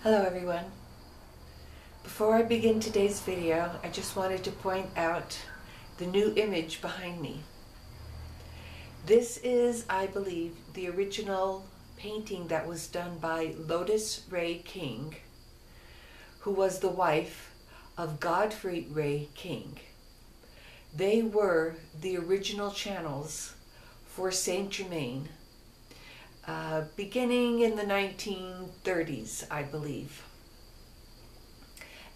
Hello everyone. Before I begin today's video, I just wanted to point out the new image behind me. This is, I believe, the original painting that was done by Lotus Ray King, who was the wife of Godfrey Ray King. They were the original channels for Saint Germain, beginning in the 1930s, I believe.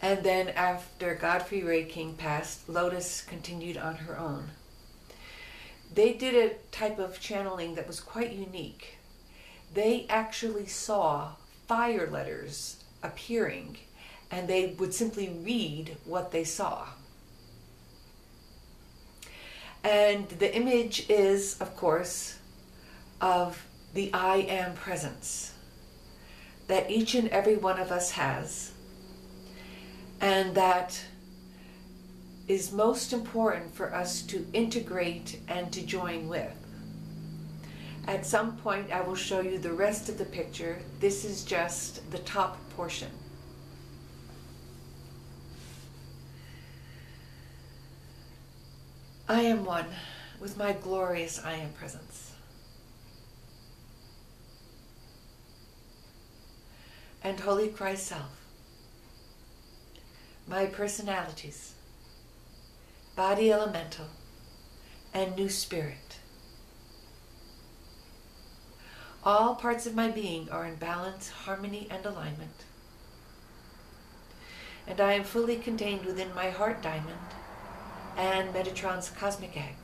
And then after Godfrey Ray King passed, Lotus continued on her own. They did a type of channeling that was quite unique. They actually saw fire letters appearing, and they would simply read what they saw. And the image is, of course, of the I Am presence that each and every one of us has, and that is most important for us to integrate and to join with. At some point I will show you the rest of the picture. This is just the top portion. I am one with my glorious I Am presence. And Holy Christ Self, my personalities, body elemental, and new spirit. All parts of my being are in balance, harmony, and alignment. And I am fully contained within my heart diamond and Metatron's cosmic egg.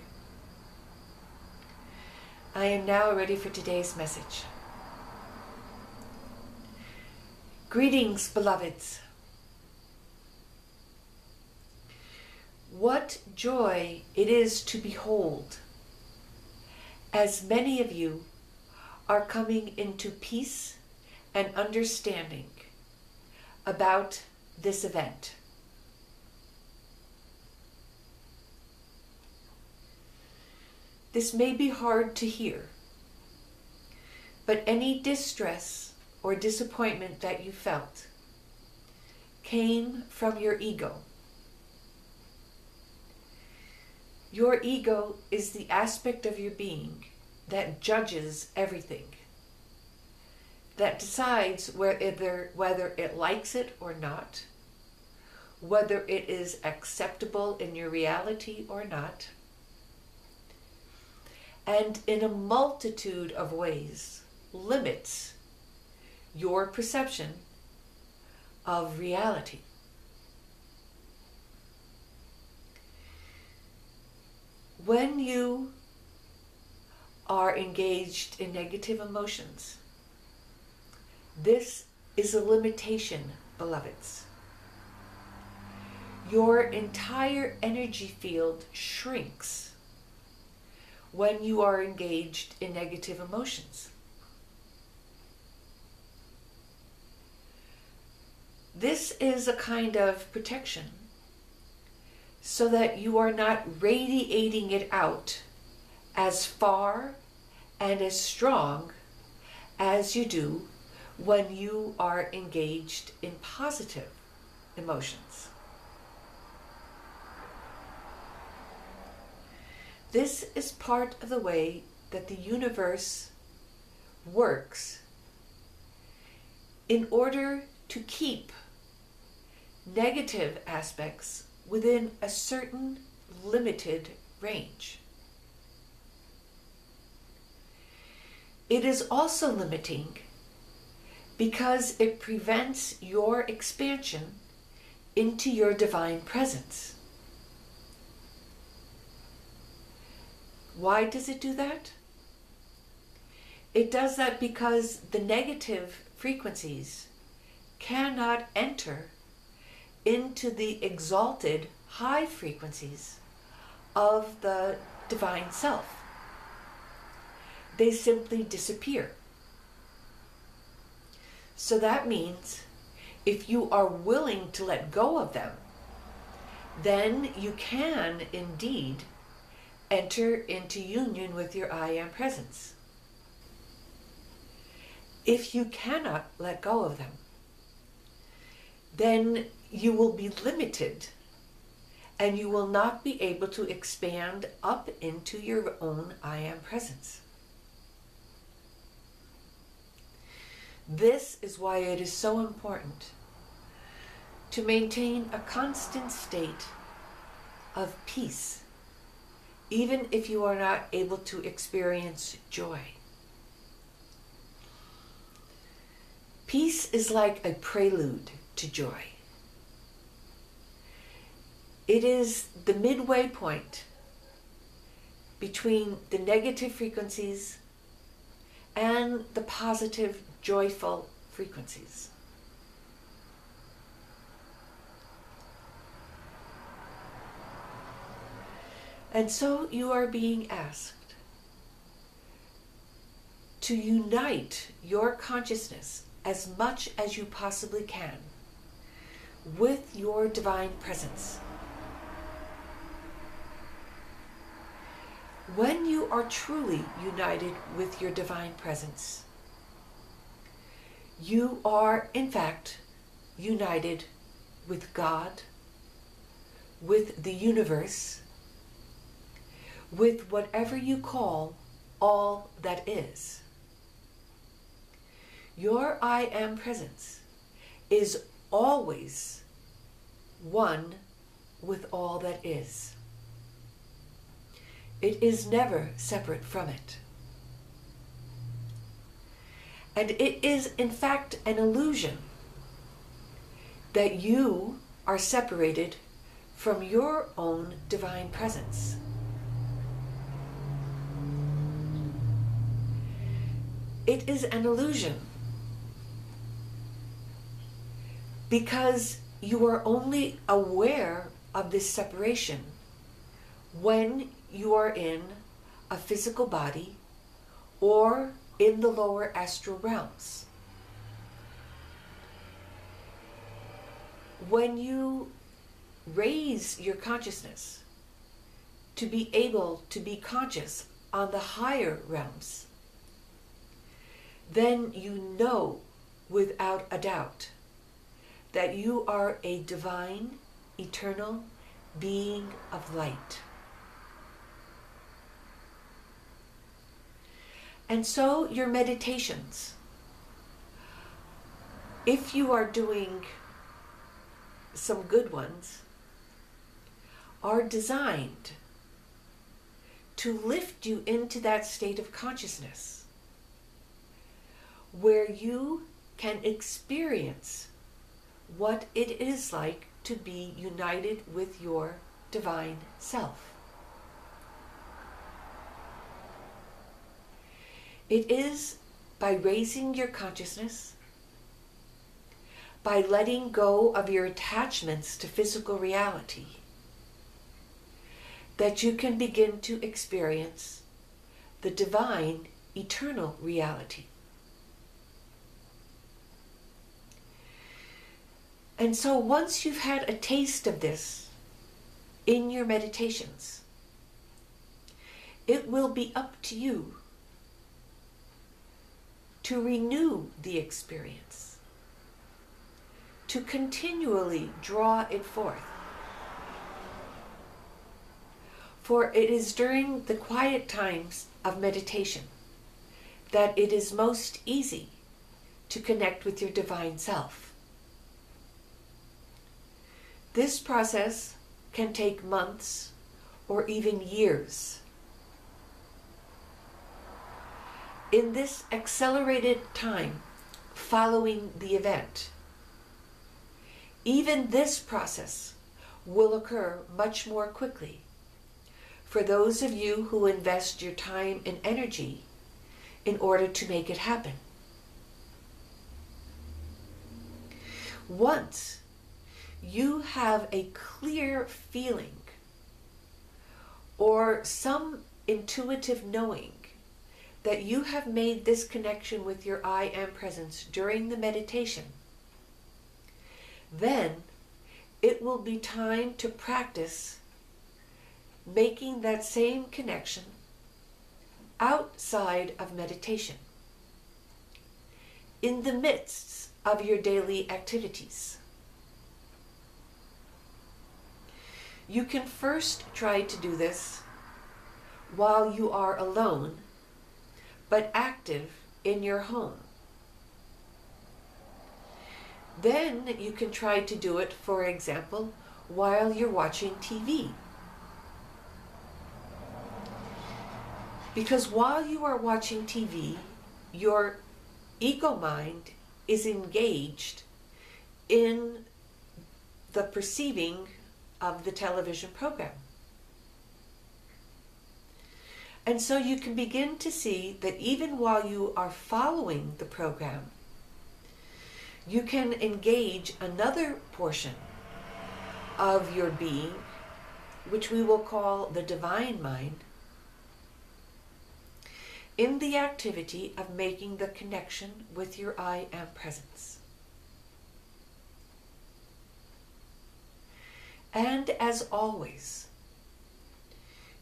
I am now ready for today's message. Greetings, beloveds. What joy it is to behold, as many of you are coming into peace and understanding about this event. This may be hard to hear, but any distress or disappointment that you felt came from your ego. Your ego is the aspect of your being that judges everything, that decides whether it likes it or not, whether it is acceptable in your reality or not, and in a multitude of ways limits your perception of reality. When you are engaged in negative emotions, this is a limitation, beloveds. Your entire energy field shrinks when you are engaged in negative emotions. This is a kind of protection so that you are not radiating it out as far and as strong as you do when you are engaged in positive emotions. This is part of the way that the universe works in order to keep negative aspects within a certain limited range. It is also limiting because it prevents your expansion into your divine presence. Why does it do that? It does that because the negative frequencies cannot enter into the exalted high frequencies of the divine self. They simply disappear. So that means if you are willing to let go of them, then you can indeed enter into union with your I Am presence. If you cannot let go of them, then you will be limited and you will not be able to expand up into your own I Am presence. This is why it is so important to maintain a constant state of peace, even if you are not able to experience joy. Peace is like a prelude to joy. It is the midway point between the negative frequencies and the positive, joyful frequencies. And so you are being asked to unite your consciousness as much as you possibly can with your divine presence. When you are truly united with your divine presence, you are, in fact, united with God, with the universe, with whatever you call all that is. Your I Am presence is always one with all that is. It is never separate from it. And it is, in fact, an illusion that you are separated from your own divine presence. It is an illusion because you are only aware of this separation when you are in a physical body or in the lower astral realms. When you raise your consciousness to be able to be conscious on the higher realms, then you know without a doubt that you are a divine, eternal being of light. And so your meditations, if you are doing some good ones, are designed to lift you into that state of consciousness where you can experience what it is like to be united with your divine self. It is by raising your consciousness, by letting go of your attachments to physical reality, that you can begin to experience the divine, eternal reality. And so once you've had a taste of this in your meditations, it will be up to you to renew the experience, to continually draw it forth. For it is during the quiet times of meditation that it is most easy to connect with your divine self. This process can take months or even years. In this accelerated time following the event, even this process will occur much more quickly for those of you who invest your time and energy in order to make it happen. Once you have a clear feeling or some intuitive knowing that you have made this connection with your I Am presence during the meditation, then it will be time to practice making that same connection outside of meditation, in the midst of your daily activities. You can first try to do this while you are alone, but active in your home. Then you can try to do it, for example, while you're watching TV. Because while you are watching TV, your ego mind is engaged in the perceiving of the television program. And so you can begin to see that even while you are following the program, you can engage another portion of your being, which we will call the divine mind, in the activity of making the connection with your I Am presence. And as always,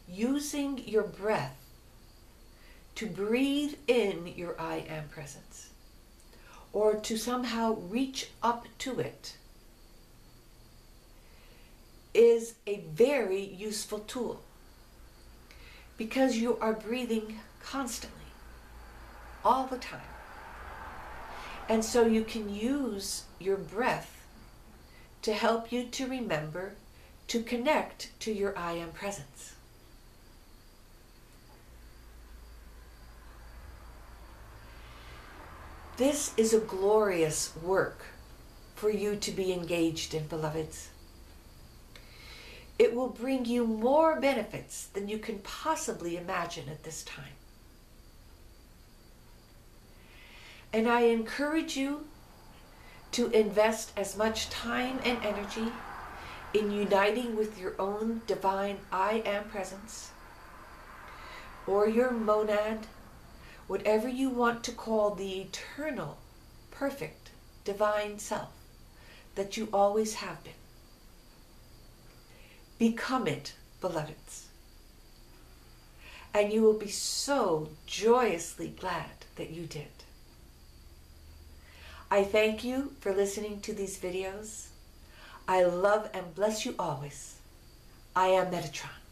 using your breath to breathe in your I Am presence, or to somehow reach up to it, is a very useful tool, because you are breathing constantly, all the time. And so you can use your breath to help you to remember to connect to your I Am presence. This is a glorious work for you to be engaged in, beloveds. It will bring you more benefits than you can possibly imagine at this time. And I encourage you to invest as much time and energy in uniting with your own divine I Am presence, or your monad, whatever you want to call the eternal, perfect, divine self that you always have been. Become it, beloveds. And you will be so joyously glad that you did. I thank you for listening to these videos. I love and bless you always. I am Metatron.